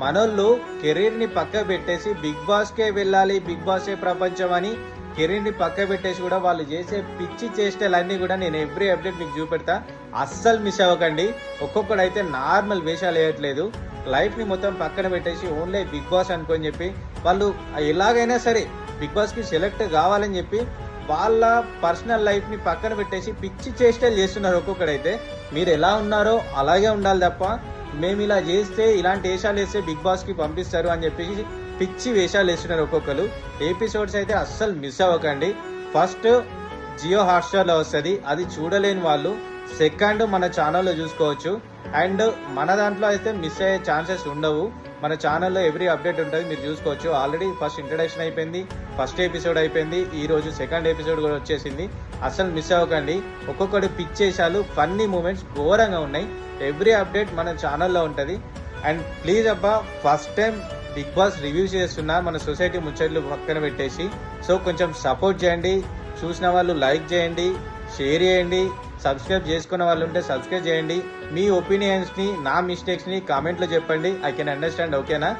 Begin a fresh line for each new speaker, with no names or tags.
మనోళ్ళు కెరీర్ని పక్క పెట్టేసి బిగ్ బాస్కే వెళ్ళాలి, బిగ్ బాసే ప్రపంచం అని కెరీర్ని పక్క పెట్టేసి కూడా వాళ్ళు చేసే పిచ్చి చేష్టలన్నీ కూడా నేను ఎవ్రీ అప్డేట్ మీకు చూపెడతా. అస్సలు మిస్ అవ్వకండి. ఒక్కొక్కడైతే నార్మల్ వేషాలు వేయట్లేదు, లైఫ్ని మొత్తం పక్కన పెట్టేసి ఓన్లీ బిగ్ బాస్ అనుకొని చెప్పి వాళ్ళు ఎలాగైనా సరే బిగ్ బాస్కి సెలెక్ట్ కావాలని చెప్పి వాళ్ళ పర్సనల్ లైఫ్ని పక్కన పెట్టేసి పిచ్చి చేష్టలు చేస్తున్నారు. ఒక్కొక్కడైతే మీరు ఎలా ఉన్నారో అలాగే ఉండాలి తప్ప మేము ఇలా చేస్తే ఇలాంటి వేషాలు వేస్తే బిగ్ బాస్కి పంపిస్తారు అని చెప్పేసి పిచ్చి వేషాలు వేస్తున్నారు ఒక్కొక్కరు. ఎపిసోడ్స్ అయితే అస్సలు మిస్ అవ్వకండి. ఫస్ట్ జియో హాట్స్టార్లో వస్తుంది, అది చూడలేని వాళ్ళు సెకండ్ మన ఛానల్లో చూసుకోవచ్చు. అండ్ మన దాంట్లో అయితే మిస్ అయ్యే ఛాన్సెస్ ఉండవు. మన ఛానల్లో ఎవ్రీ అప్డేట్ ఉంటుంది, మీరు చూసుకోవచ్చు. ఆల్రెడీ ఫస్ట్ ఇంట్రడక్షన్ అయిపోయింది, ఫస్ట్ ఎపిసోడ్ అయిపోయింది, ఈరోజు సెకండ్ ఎపిసోడ్ కూడా వచ్చేసింది. అసలు మిస్ అవ్వకండి. ఒక్కొక్కటి పిచ్చేసాలు ఫన్నీ మూమెంట్స్ ఘోరంగా ఉన్నాయి. ఎవ్రీ అప్డేట్ మన ఛానల్లో ఉంటుంది. అండ్ ప్లీజ్ అబ్బా, first time Bigg Boss review చేస్తున్నా, మన సొసైటీ ముచ్చట్లు పక్కన పెట్టేసి. సో కొంచెం సపోర్ట్ చేయండి. చూసిన వాళ్ళు లైక్ చేయండి, షేర్ చేయండి, సబ్స్క్రైబ్ చేసుకున్న వాళ్ళు ఉంటే సబ్స్క్రైబ్ చేయండి. మీ ఒపీనియన్స్ని, నా మిస్టేక్స్ని కామెంట్లో చెప్పండి. I can understand. ఓకేనా?